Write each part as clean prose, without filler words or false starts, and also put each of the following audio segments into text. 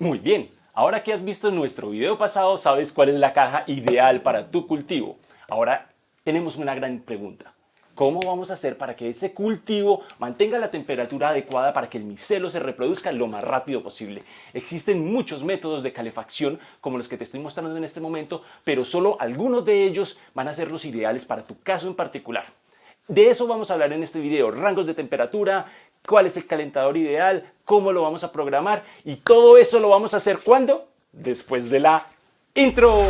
Muy bien, ahora que has visto nuestro video pasado, sabes cuál es la caja ideal para tu cultivo. Ahora tenemos una gran pregunta. ¿Cómo vamos a hacer para que ese cultivo mantenga la temperatura adecuada para que el micelo se reproduzca lo más rápido posible? Existen muchos métodos de calefacción como los que te estoy mostrando en este momento, pero solo algunos de ellos van a ser los ideales para tu caso en particular. De eso vamos a hablar en este video, rangos de temperatura, cuál es el calentador ideal, cómo lo vamos a programar y todo eso lo vamos a hacer ¿cuándo? Después de la intro.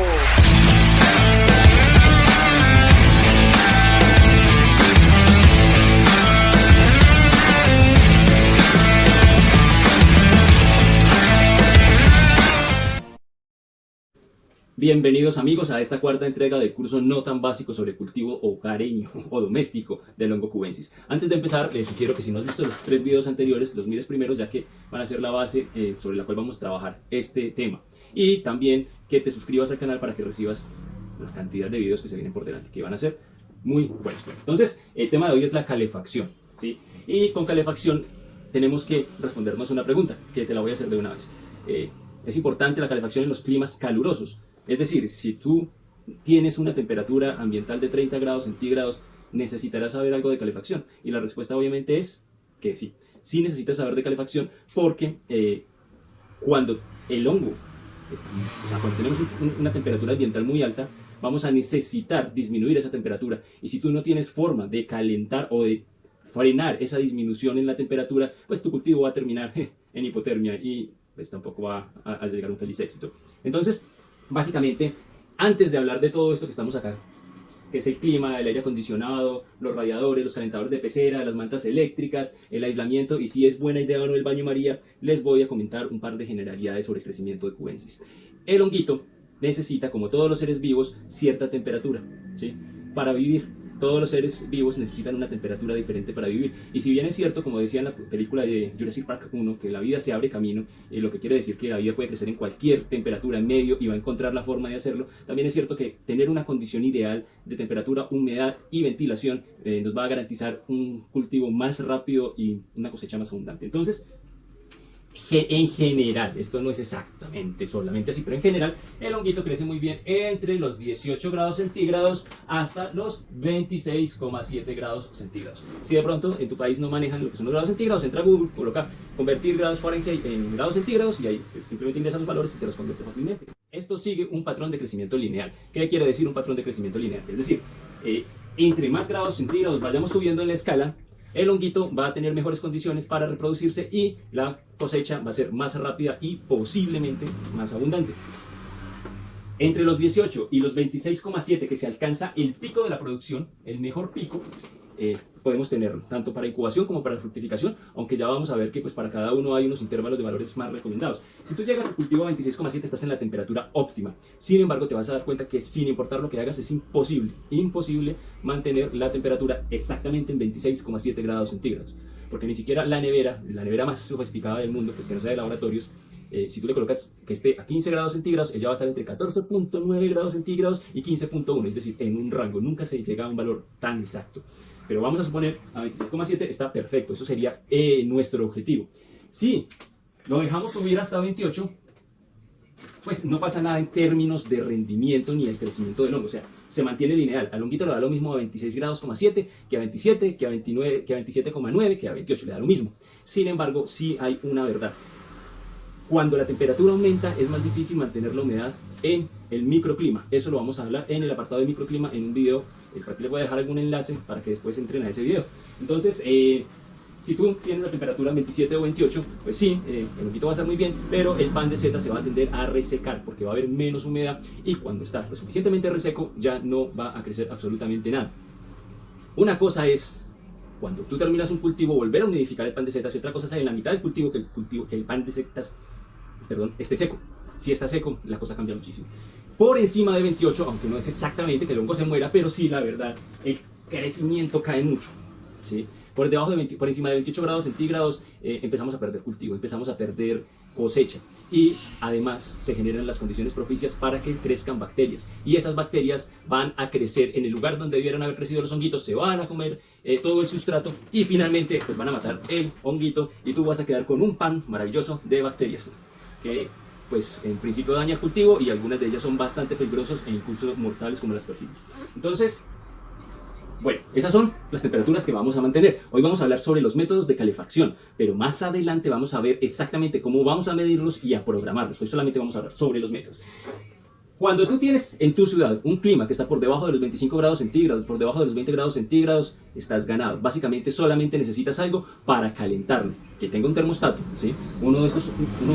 Bienvenidos amigos a esta cuarta entrega del curso no tan básico sobre cultivo hogareño o doméstico del hongo cubensis. Antes de empezar, les sugiero que si no has visto los 3 videos anteriores, los mires primero, ya que van a ser la base sobre la cual vamos a trabajar este tema. Y también que te suscribas al canal para que recibas la cantidad de videos que se vienen por delante, que van a ser muy buenos. Entonces, el tema de hoy es la calefacción, ¿sí? Y con calefacción tenemos que respondernos una pregunta, que te la voy a hacer de una vez. Es importante la calefacción en los climas calurosos. Es decir, si tú tienes una temperatura ambiental de 30 grados centígrados, necesitarás saber algo de calefacción. Y la respuesta obviamente es que sí. Sí necesitas saber de calefacción porque cuando el hongo, cuando tenemos una temperatura ambiental muy alta, vamos a necesitar disminuir esa temperatura. Y si tú no tienes forma de calentar o de frenar esa disminución en la temperatura, pues tu cultivo va a terminar en hipotermia y pues tampoco va a llegar a un feliz éxito. Entonces, básicamente, antes de hablar de todo esto que estamos acá, que es el clima, el aire acondicionado, los radiadores, los calentadores de pecera, las mantas eléctricas, el aislamiento y si es buena idea o no el baño María, les voy a comentar un par de generalidades sobre el crecimiento de cubensis. El honguito necesita, como todos los seres vivos, cierta temperatura, ¿sí? Para vivir. Todos los seres vivos necesitan una temperatura diferente para vivir. Y si bien es cierto, como decía en la película de Jurassic Park 1, que la vida se abre camino, lo que quiere decir que la vida puede crecer en cualquier temperatura en medio y va a encontrar la forma de hacerlo, también es cierto que tener una condición ideal de temperatura, humedad y ventilación nos va a garantizar un cultivo más rápido y una cosecha más abundante. Entonces, en general, esto no es exactamente solamente así, pero en general el honguito crece muy bien entre los 18 grados centígrados hasta los 26,7 grados centígrados. Si de pronto en tu país no manejan lo que son los grados centígrados, entra a Google, coloca convertir grados Fahrenheit en grados centígrados y ahí pues, simplemente ingresas los valores y te los convierte fácilmente. Esto sigue un patrón de crecimiento lineal. ¿Qué quiere decir un patrón de crecimiento lineal? Es decir, entre más grados centígrados vayamos subiendo en la escala, el honguito va a tener mejores condiciones para reproducirse y la cosecha va a ser más rápida y posiblemente más abundante. Entre los 18 y los 26,7 que se alcanza el pico de la producción, el mejor pico, podemos tener tanto para incubación como para fructificación, aunque ya vamos a ver que pues, para cada uno hay unos intervalos de valores más recomendados. Si tú llegas al cultivo a 26,7 estás en la temperatura óptima. Sin embargo, te vas a dar cuenta que sin importar lo que hagas es imposible mantener la temperatura exactamente en 26,7 grados centígrados. Porque ni siquiera la nevera más sofisticada del mundo, pues que no sea de laboratorios, si tú le colocas que esté a 15 grados centígrados, ella va a estar entre 14,9 grados centígrados y 15,1, es decir, en un rango. Nunca se llega a un valor tan exacto. Pero vamos a suponer a 26,7 está perfecto. Eso sería nuestro objetivo. Si lo dejamos subir hasta 28, pues no pasa nada en términos de rendimiento ni el crecimiento del hongo. O sea, se mantiene lineal. Al honguito le da lo mismo a 26 grados,7 que a 27, que a 29, que a 27,9, que a 28. Le da lo mismo. Sin embargo, sí hay una verdad. Cuando la temperatura aumenta, es más difícil mantener la humedad en el microclima. Eso lo vamos a hablar en el apartado de microclima en un video. Aquí les voy a dejar algún enlace para que después entren a ese video. Entonces, si tú tienes la temperatura en 27 o 28, pues sí, el honguito va a estar muy bien, pero el pan de seta se va a tender a resecar porque va a haber menos humedad y cuando está lo suficientemente reseco ya no va a crecer absolutamente nada. Una cosa es cuando tú terminas un cultivo volver a humidificar el pan de setas y otra cosa es en la mitad del cultivo que el pan de setas, esté seco. Si está seco, la cosa cambia muchísimo. Por encima de 28, aunque no es exactamente que el hongo se muera, pero sí, la verdad, el crecimiento cae mucho, ¿sí? Por encima de 28 grados centígrados empezamos a perder cultivo, empezamos a perder cosecha y además se generan las condiciones propicias para que crezcan bacterias y esas bacterias van a crecer en el lugar donde debieran haber crecido los honguitos, se van a comer todo el sustrato y finalmente pues, van a matar el honguito y tú vas a quedar con un pan maravilloso de bacterias. que pues en principio daña el cultivo y algunas de ellas son bastante peligrosas e incluso mortales como las aspergillos. Entonces, bueno, esas son las temperaturas que vamos a mantener. Hoy vamos a hablar sobre los métodos de calefacción, pero más adelante vamos a ver exactamente cómo vamos a medirlos y a programarlos. Hoy solamente vamos a hablar sobre los métodos. Cuando tú tienes en tu ciudad un clima que está por debajo de los 25 grados centígrados, por debajo de los 20 grados centígrados, estás ganado. Básicamente solamente necesitas algo para calentarlo, que tenga un termostato, ¿sí? Uno de estos medidores, uno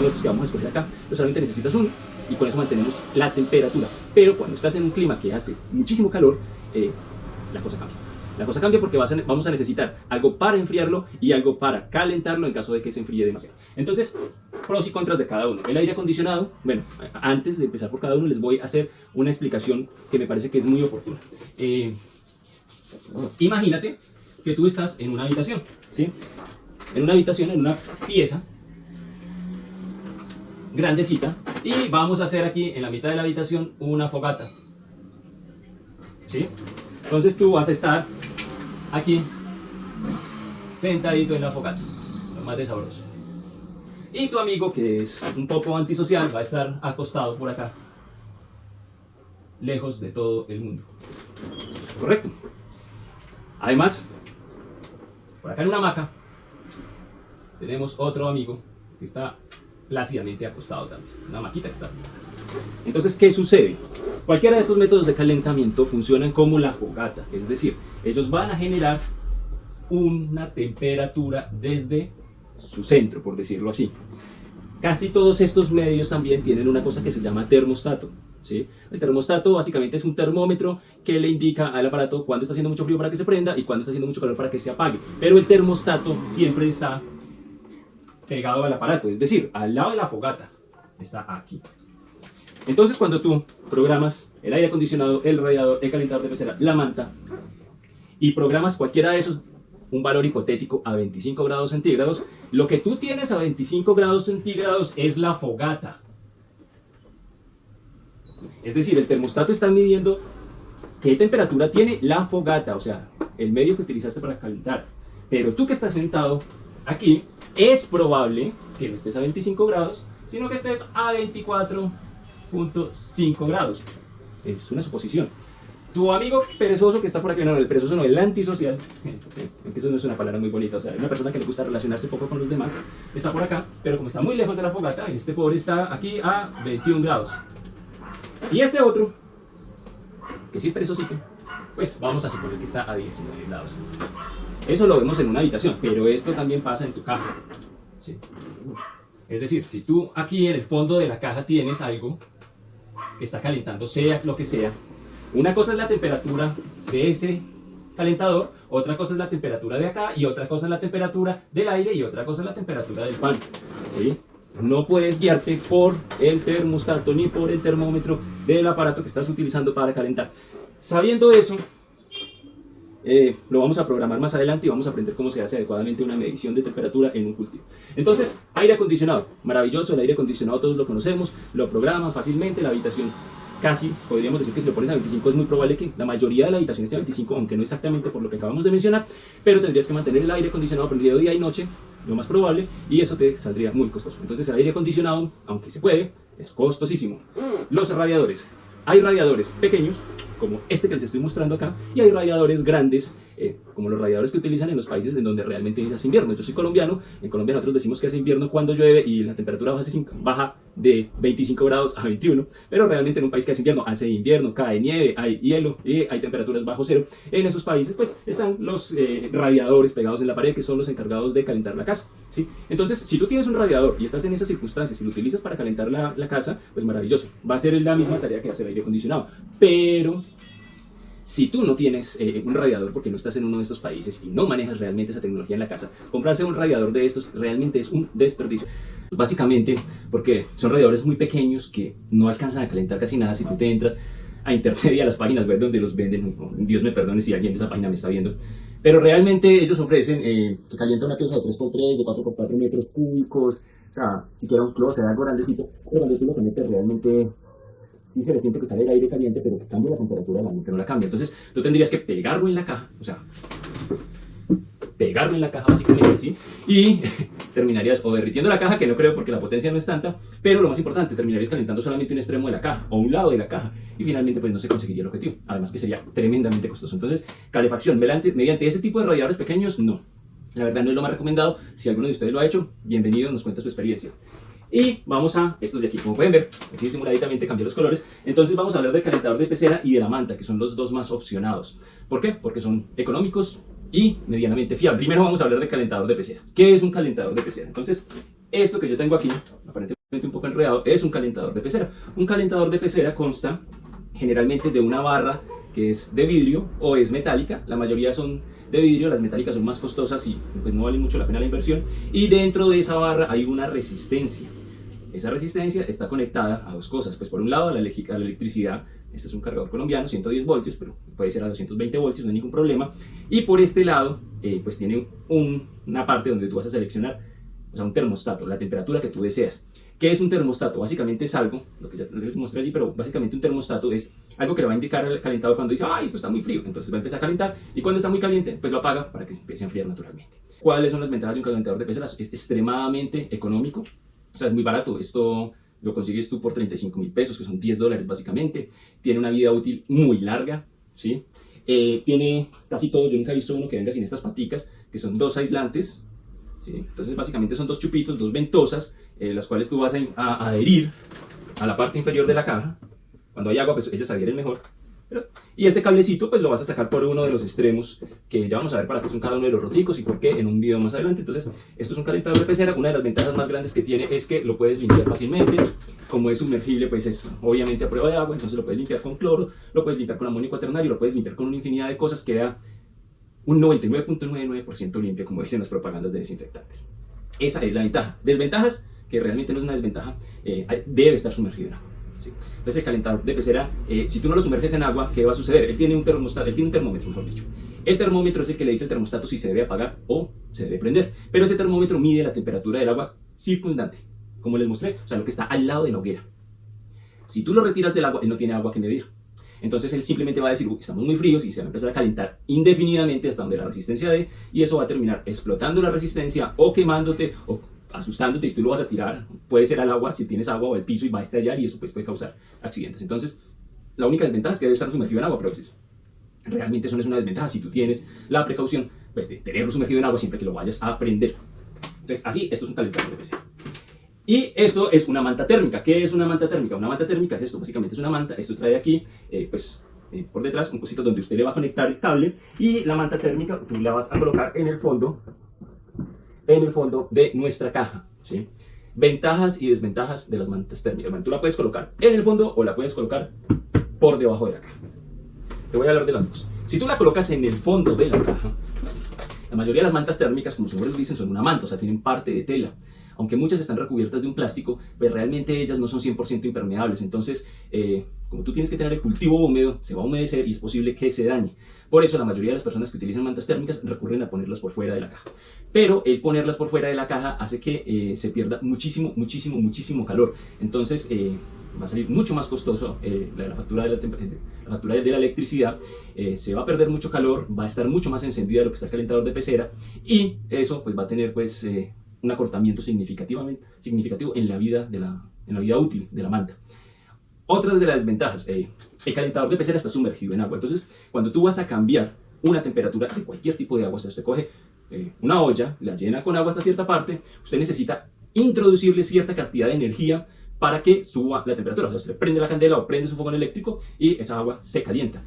de estos que vamos a escoger acá, pero solamente necesitas uno y con eso mantenemos la temperatura. Pero cuando estás en un clima que hace muchísimo calor, la cosa cambia. La cosa cambia porque vamos a necesitar algo para enfriarlo y algo para calentarlo en caso de que se enfríe demasiado. Entonces, pros y contras de cada uno. El aire acondicionado, bueno, antes de empezar por cada uno les voy a hacer una explicación que me parece que es muy oportuna. Imagínate que tú estás en una habitación, ¿sí? En una habitación, en una pieza grandecita y vamos a hacer aquí en la mitad de la habitación una fogata, ¿sí? Entonces tú vas a estar aquí sentadito en la fogata, lo más de sabroso. Y tu amigo, que es un poco antisocial, va a estar acostado por acá, lejos de todo el mundo. Correcto. Además, por acá en una hamaca, tenemos otro amigo que está plácidamente acostado también. Una hamaquita que está. Entonces, ¿qué sucede? Cualquiera de estos métodos de calentamiento funcionan como la fogata, es decir, ellos van a generar una temperatura desde su centro, por decirlo así. Casi todos estos medios también tienen una cosa que se llama termostato, ¿sí? El termostato básicamente es un termómetro que le indica al aparato cuándo está haciendo mucho frío para que se prenda y cuándo está haciendo mucho calor para que se apague. Pero el termostato siempre está pegado al aparato, es decir, al lado de la fogata, está aquí. Entonces, cuando tú programas el aire acondicionado, el radiador, el calentador de pecera, la manta, y programas cualquiera de esos, un valor hipotético a 25 grados centígrados, lo que tú tienes a 25 grados centígrados es la fogata. Es decir, el termostato está midiendo qué temperatura tiene la fogata, o sea, el medio que utilizaste para calentar. Pero tú que estás sentado aquí, es probable que no estés a 25 grados, sino que estés a 24.5 grados. Es una suposición. Tu amigo perezoso que está por aquí, no, el perezoso no, el antisocial, aunque eso no es una palabra muy bonita, o sea, una persona que le gusta relacionarse poco con los demás, está por acá, pero como está muy lejos de la fogata, este pobre está aquí a 21 grados. Y este otro, que sí es perezosito, pues vamos a suponer que está a 19 grados. Eso lo vemos en una habitación, pero esto también pasa en tu caja, ¿sí? Es decir, si tú aquí en el fondo de la caja tienes algo que está calentando, sea lo que sea, una cosa es la temperatura de ese calentador, otra cosa es la temperatura de acá, y otra cosa es la temperatura del aire, y otra cosa es la temperatura del pan, ¿sí? No puedes guiarte por el termostato ni por el termómetro del aparato que estás utilizando para calentar. Sabiendo eso, lo vamos a programar más adelante y vamos a aprender cómo se hace adecuadamente una medición de temperatura en un cultivo. Entonces, aire acondicionado, maravilloso, el aire acondicionado todos lo conocemos, lo programas fácilmente, la habitación casi, podríamos decir que si lo pones a 25 es muy probable que la mayoría de la habitación esté a 25, aunque no exactamente por lo que acabamos de mencionar, pero tendrías que mantener el aire acondicionado prendido día y noche, lo más probable, y eso te saldría muy costoso. Entonces el aire acondicionado, aunque se puede, es costosísimo. Los radiadores. Hay radiadores pequeños, como este que les estoy mostrando acá, y hay radiadores grandes, como los radiadores que utilizan en los países en donde realmente hace invierno. Yo soy colombiano, en Colombia nosotros decimos que hace invierno cuando llueve y la temperatura baja de 25 grados a 21, pero realmente en un país que hace invierno, cae nieve, hay hielo y hay temperaturas bajo cero. En esos países pues están los radiadores pegados en la pared que son los encargados de calentar la casa, ¿sí? Entonces, si tú tienes un radiador y estás en esas circunstancias y lo utilizas para calentar la casa, pues maravilloso, va a ser la misma tarea que hace el aire acondicionado, pero si tú no tienes un radiador porque no estás en uno de estos países y no manejas realmente esa tecnología en la casa, comprarse un radiador de estos realmente es un desperdicio. Básicamente porque son radiadores muy pequeños que no alcanzan a calentar casi nada si tú te entras a internet y a las páginas web donde los venden. Dios me perdone si alguien de esa página me está viendo. Pero realmente ellos ofrecen que calienta una pieza de 3x3, de 4x4 metros cúbicos, o sea, siquiera un closet, algo grandecito, pero cuando tú lo conectas realmente sí se le siente que sale el aire caliente, pero que cambia la temperatura del agua, que no la cambia. Entonces, tú tendrías que pegarlo en la caja, o sea, pegarlo en la caja básicamente, ¿sí? Y terminarías o derritiendo la caja, que no creo porque la potencia no es tanta, pero lo más importante, terminarías calentando solamente un extremo de la caja o un lado de la caja y finalmente pues no se conseguiría el objetivo, además que sería tremendamente costoso. Entonces, calefacción mediante ese tipo de radiadores pequeños, no. La verdad no es lo más recomendado. Si alguno de ustedes lo ha hecho, bienvenido, nos cuenta su experiencia. Y vamos a estos de aquí, como pueden ver, aquí simuladamente cambié los colores. Entonces vamos a hablar del calentador de pecera y de la manta, que son los dos más opcionados. ¿Por qué? Porque son económicos y medianamente fiables. Primero vamos a hablar del calentador de pecera. ¿Qué es un calentador de pecera? Entonces, esto que yo tengo aquí, aparentemente un poco enredado, es un calentador de pecera. Un calentador de pecera consta generalmente de una barra que es de vidrio o es metálica. La mayoría son de vidrio, las metálicas son más costosas y pues no vale mucho la pena la inversión. Y dentro de esa barra hay una resistencia. Esa resistencia está conectada a dos cosas. Pues por un lado a la electricidad. Este es un cargador colombiano, 110 voltios, pero puede ser a 220 voltios, no hay ningún problema. Y por este lado, pues tiene una parte donde tú vas a seleccionar, o sea, un termostato, la temperatura que tú deseas. ¿Qué es un termostato? Básicamente es algo, lo que ya les mostré allí, pero básicamente un termostato es algo que le va a indicar al calentador cuando dice, ¡ay, esto está muy frío! Entonces va a empezar a calentar, y cuando está muy caliente, pues lo apaga para que se empiece a enfriar naturalmente. ¿Cuáles son las ventajas de un calentador de pecera? Es extremadamente económico, o sea, es muy barato. Esto lo consigues tú por 35.000 pesos, que son $10 básicamente. Tiene una vida útil muy larga, ¿sí? Tiene casi todo. Yo nunca he visto uno que venga sin estas paticas, que son dos aislantes, ¿sí? Entonces básicamente son dos chupitos, dos ventosas, las cuales tú vas a adherir a la parte inferior de la caja. Cuando hay agua, pues ellas adhieren mejor. Y este cablecito pues lo vas a sacar por uno de los extremos, que ya vamos a ver para qué son cada uno de los roticos y por qué en un video más adelante. Entonces, esto es un calentador de pecera. Una de las ventajas más grandes que tiene es que lo puedes limpiar fácilmente. Como es sumergible, pues es obviamente a prueba de agua, entonces lo puedes limpiar con cloro, lo puedes limpiar con amonio cuaternario, lo puedes limpiar con una infinidad de cosas. Queda un 99.99% limpio, como dicen las propagandas de desinfectantes. Esa es la ventaja. Desventajas, que realmente no es una desventaja, debe estar sumergido en agua. ¿Sí? Entonces el calentador de pecera, si tú no lo sumerges en agua, ¿qué va a suceder? Él tiene un termómetro, mejor dicho. El termómetro es el que le dice al termostato si se debe apagar o se debe prender. Pero ese termómetro mide la temperatura del agua circundante, como les mostré, o sea, lo que está al lado de la hoguera. Si tú lo retiras del agua, él no tiene agua que medir. Entonces él simplemente va a decir, estamos muy fríos, y se va a empezar a calentar indefinidamente hasta donde la resistencia dé, y eso va a terminar explotando la resistencia o quemándote o asustándote, y tú lo vas a tirar, puede ser al agua si tienes agua, o al piso, y va a estallar, y eso pues puede causar accidentes. Entonces la única desventaja es que debe estar sumergido en agua, pero pues, realmente eso no es una desventaja si tú tienes la precaución pues, de tenerlo sumergido en agua siempre que lo vayas a prender. Entonces así, esto es un calentador de pecera. Y esto es una manta térmica. ¿Qué es una manta térmica? Una manta térmica es esto, básicamente es una manta. Esto trae aquí, por detrás, un cosito donde usted le va a conectar el cable, y la manta térmica tú la vas a colocar en el fondo de nuestra caja, ¿sí? Ventajas y desventajas de las mantas térmicas. Bueno, tú la puedes colocar en el fondo o la puedes colocar por debajo de la caja. Te voy a hablar de las dos. Si tú la colocas en el fondo de la caja, la mayoría de las mantas térmicas, como su nombre lo dicen, son una manta, o sea, tienen parte de tela. Aunque muchas están recubiertas de un plástico, pues realmente ellas no son 100% impermeables. Entonces, como tú tienes que tener el cultivo húmedo, se va a humedecer y es posible que se dañe. Por eso la mayoría de las personas que utilizan mantas térmicas recurren a ponerlas por fuera de la caja. Pero el ponerlas por fuera de la caja hace que se pierda muchísimo calor. Entonces va a salir mucho más costoso la factura de la electricidad, se va a perder mucho calor, va a estar mucho más encendida de lo que está el calentador de pecera, y eso pues va a tener pues un acortamiento significativo en la vida útil de la manta. Otra de las desventajas, el calentador de pecera está sumergido en agua. Entonces, cuando tú vas a cambiar una temperatura de cualquier tipo de agua, o sea, usted coge una olla, la llena con agua hasta cierta parte, usted necesita introducirle cierta cantidad de energía para que suba la temperatura. O sea, usted prende la candela o prende su fogón eléctrico y esa agua se calienta,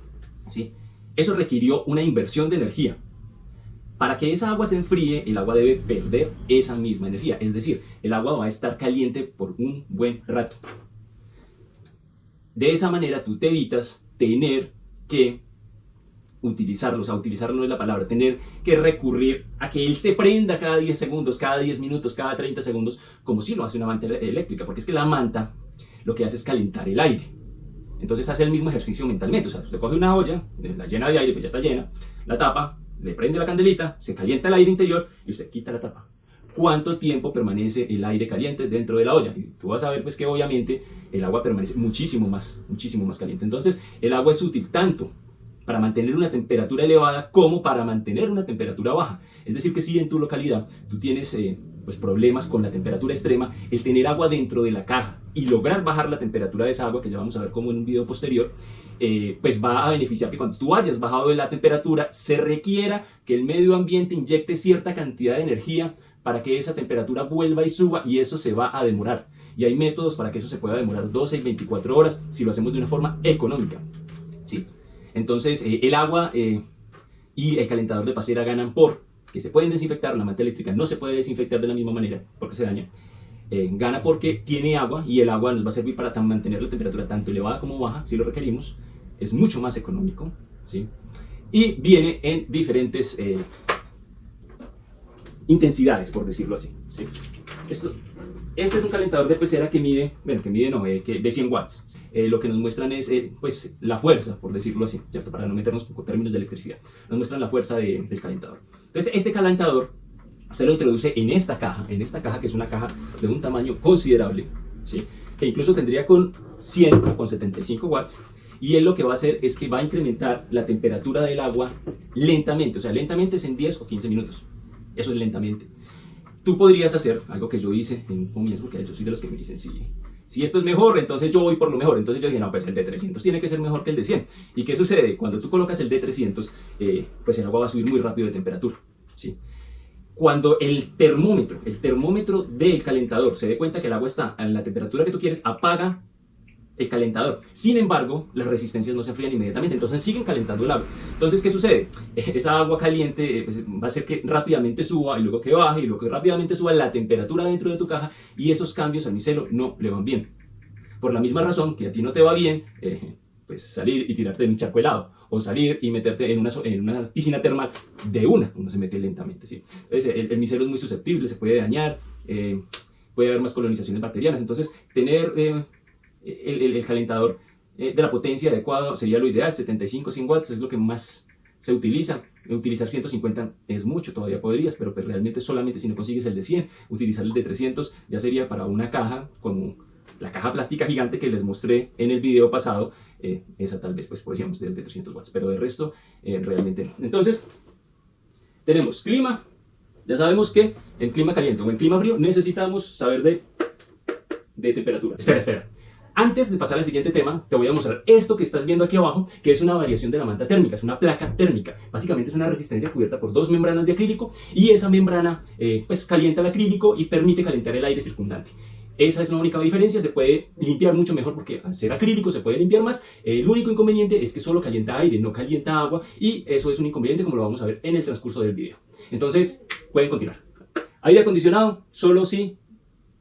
¿sí? Eso requirió una inversión de energía. Para que esa agua se enfríe, el agua debe perder esa misma energía. Es decir, el agua va a estar caliente por un buen rato. De esa manera tú te evitas tener que utilizarlo, o sea, utilizarlo no es la palabra, tener que recurrir a que él se prenda cada 10 segundos, cada 10 minutos, cada 30 segundos, como si lo hace una manta eléctrica, porque es que la manta lo que hace es calentar el aire. Entonces hace el mismo ejercicio mentalmente, o sea, usted coge una olla, la llena de aire, pues ya está llena, la tapa, le prende la candelita, se calienta el aire interior y usted quita la tapa. ¿Cuánto tiempo permanece el aire caliente dentro de la olla? Y tú vas a ver pues que obviamente el agua permanece muchísimo más caliente. Entonces el agua es útil tanto para mantener una temperatura elevada como para mantener una temperatura baja. Es decir, que si en tu localidad tú tienes pues problemas con la temperatura extrema, el tener agua dentro de la caja y lograr bajar la temperatura de esa agua, que ya vamos a ver como en un video posterior, pues va a beneficiar que cuando tú hayas bajado de la temperatura, se requiera que el medio ambiente inyecte cierta cantidad de energía para que esa temperatura vuelva y suba, y eso se va a demorar. Y hay métodos para que eso se pueda demorar 12 y 24 horas si lo hacemos de una forma económica. ¿Sí? Entonces, el agua y el calentador de pasera ganan por que se pueden desinfectar. La manta eléctrica no se puede desinfectar de la misma manera porque se daña. Gana porque tiene agua, y el agua nos va a servir para mantener la temperatura tanto elevada como baja si lo requerimos. Es mucho más económico, ¿sí? Y viene en diferentes intensidades, por decirlo así, ¿sí? Este es un calentador de pecera que mide, bueno, de 100 watts. Lo que nos muestran es pues, la fuerza, por decirlo así, ¿cierto? Para no meternos con términos de electricidad. Nos muestran la fuerza del calentador. Entonces, este calentador, usted lo introduce en esta caja que es una caja de un tamaño considerable, ¿sí? Que incluso tendría con 100 o con 75 watts. Y él lo que va a hacer es que va a incrementar la temperatura del agua lentamente. O sea, lentamente es en 10 o 15 minutos. Eso es lentamente. Tú podrías hacer algo que yo hice en un comienzo, porque yo soy de los que me dicen, si esto es mejor, entonces yo voy por lo mejor. Entonces yo dije, no, pues el de 300 tiene que ser mejor que el de 100. ¿Y qué sucede? Cuando tú colocas el de 300, pues el agua va a subir muy rápido de temperatura, ¿sí? Cuando el termómetro del calentador se dé cuenta que el agua está en la temperatura que tú quieres, apaga el calentador. Sin embargo, las resistencias no se enfrían inmediatamente, entonces siguen calentando el agua. Entonces, ¿qué sucede? Esa agua caliente pues, va a hacer que rápidamente suba, y luego que baje, y luego que rápidamente suba la temperatura dentro de tu caja, y esos cambios al micelo no le van bien. Por la misma razón que a ti no te va bien pues salir y tirarte de un charco helado, o salir y meterte en una piscina termal uno se mete lentamente, ¿sí? Entonces, el micelo es muy susceptible, se puede dañar, puede haber más colonizaciones bacterianas. Entonces, tener el calentador de la potencia adecuada sería lo ideal. 75-100 watts es lo que más se utiliza. Utilizar 150 es mucho, todavía podrías, pero pues realmente solamente si no consigues el de 100, utilizar el de 300 ya sería para una caja como la caja plástica gigante que les mostré en el video pasado. Esa tal vez pues podríamos tener de 300 watts, pero de resto realmente no. Entonces tenemos clima. Ya sabemos que en clima caliente o en clima frío necesitamos saber de temperatura. Espera. Antes de pasar al siguiente tema, te voy a mostrar esto que estás viendo aquí abajo, que es una variación de la manta térmica, es una placa térmica. Básicamente es una resistencia cubierta por dos membranas de acrílico, y esa membrana pues calienta el acrílico y permite calentar el aire circundante. Esa es la única diferencia. Se puede limpiar mucho mejor porque al ser acrílico se puede limpiar más. El único inconveniente es que solo calienta aire, no calienta agua, y eso es un inconveniente como lo vamos a ver en el transcurso del video. Entonces, pueden continuar. Aire acondicionado, solo si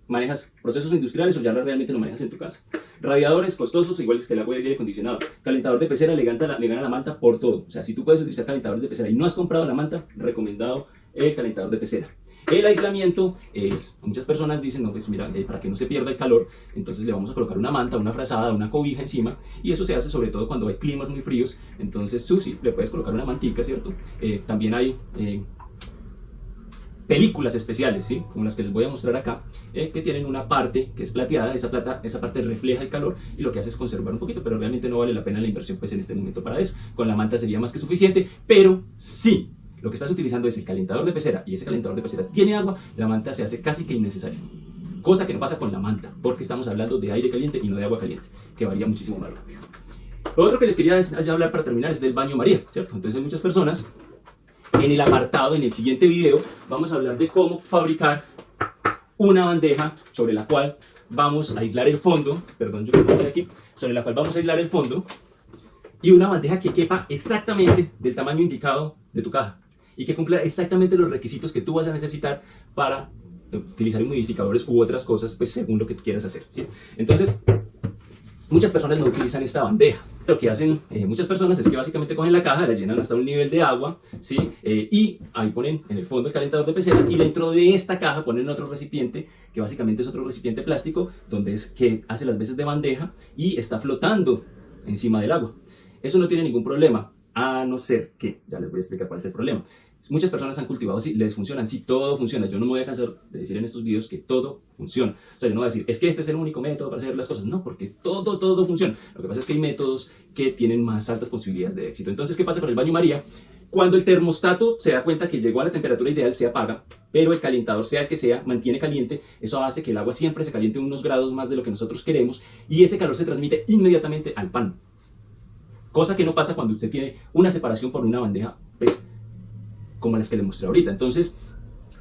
manejas procesos industriales o ya realmente lo manejas en tu casa. Radiadores costosos, iguales que el agua y el aire acondicionado. Calentador de pecera le gana la manta por todo. O sea, si tú puedes utilizar calentadores de pecera y no has comprado la manta, recomendado el calentador de pecera. El aislamiento es, muchas personas dicen, no, pues mira, para que no se pierda el calor, entonces le vamos a colocar una manta, una frazada, una cobija encima, y eso se hace sobre todo cuando hay climas muy fríos. Entonces tú sí, le puedes colocar una mantica, ¿cierto? También hay películas especiales, ¿sí? Como las que les voy a mostrar acá, que tienen una parte que es plateada. Esa parte refleja el calor y lo que hace es conservar un poquito, pero realmente no vale la pena la inversión pues en este momento para eso. Con la manta sería más que suficiente, pero sí, lo que estás utilizando es el calentador de pecera y ese calentador de pecera tiene agua, la manta se hace casi que innecesaria. Cosa que no pasa con la manta, porque estamos hablando de aire caliente y no de agua caliente, que varía muchísimo más rápido. Lo otro que les quería hablar para terminar es del baño María, ¿cierto? Entonces muchas personas, en el apartado, en el siguiente video, vamos a hablar de cómo fabricar una bandeja sobre la cual vamos a aislar el fondo, sobre la cual vamos a aislar el fondo, y una bandeja que quepa exactamente del tamaño indicado de tu caja y que cumpla exactamente los requisitos que tú vas a necesitar para utilizar humidificadores u otras cosas, pues según lo que tú quieras hacer, ¿sí? Entonces, muchas personas no utilizan esta bandeja. Lo que hacen muchas personas es que básicamente cogen la caja, la llenan hasta un nivel de agua, ¿sí? Y ahí ponen en el fondo el calentador de pecera, y dentro de esta caja ponen otro recipiente, que básicamente es otro recipiente plástico, que hace las veces de bandeja y está flotando encima del agua. Eso no tiene ningún problema, a no ser que, ya les voy a explicar cuál es el problema, Muchas personas han cultivado, sí, les funcionan, sí, todo funciona. Yo no me voy a cansar de decir en estos videos que todo funciona. O sea, yo no voy a decir, es que este es el único método para hacer las cosas. No, porque todo funciona. Lo que pasa es que hay métodos que tienen más altas posibilidades de éxito. Entonces, ¿qué pasa con el baño María? Cuando el termostato se da cuenta que llegó a la temperatura ideal, se apaga, pero el calentador, sea el que sea, mantiene caliente. Eso hace que el agua siempre se caliente unos grados más de lo que nosotros queremos y ese calor se transmite inmediatamente al pan. Cosa que no pasa cuando usted tiene una separación por una bandeja, pues, como las que le mostré ahorita. Entonces,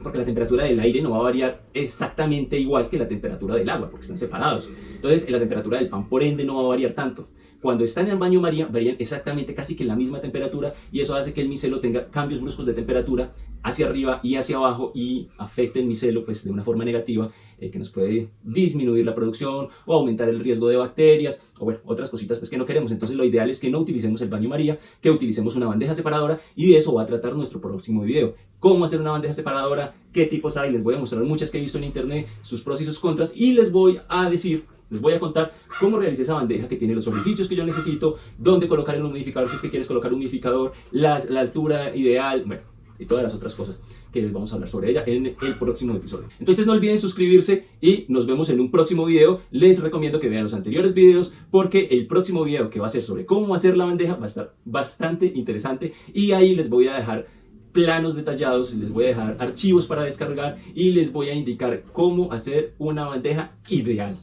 porque la temperatura del aire no va a variar exactamente igual que la temperatura del agua, porque están separados. Entonces, la temperatura del pan, por ende, no va a variar tanto. Cuando están en el baño María, varían exactamente casi que la misma temperatura y eso hace que el micelo tenga cambios bruscos de temperatura hacia arriba y hacia abajo y afecte el micelo pues, de una forma negativa que nos puede disminuir la producción o aumentar el riesgo de bacterias o bueno, otras cositas pues, que no queremos. Entonces lo ideal es que no utilicemos el baño María, que utilicemos una bandeja separadora y de eso va a tratar nuestro próximo video. Cómo hacer una bandeja separadora, qué tipos hay, les voy a mostrar muchas que he visto en internet, sus pros y sus contras y les voy a contar cómo realicé esa bandeja que tiene los orificios que yo necesito, dónde colocar el humidificador si es que quieres colocar un humidificador, la altura ideal, bueno, y todas las otras cosas que les vamos a hablar sobre ella en el próximo episodio. Entonces no olviden suscribirse y nos vemos en un próximo video. Les recomiendo que vean los anteriores videos porque el próximo video que va a ser sobre cómo hacer la bandeja va a estar bastante interesante y ahí les voy a dejar planos detallados, les voy a dejar archivos para descargar y les voy a indicar cómo hacer una bandeja ideal.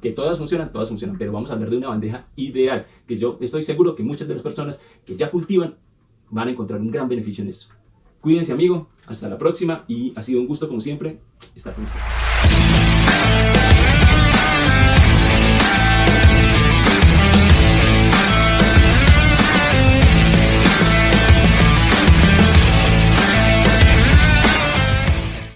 Que todas funcionan, pero vamos a hablar de una bandeja ideal, que yo estoy seguro que muchas de las personas que ya cultivan van a encontrar un gran beneficio en eso. Cuídense, amigo, hasta la próxima y ha sido un gusto como siempre estar con ustedes.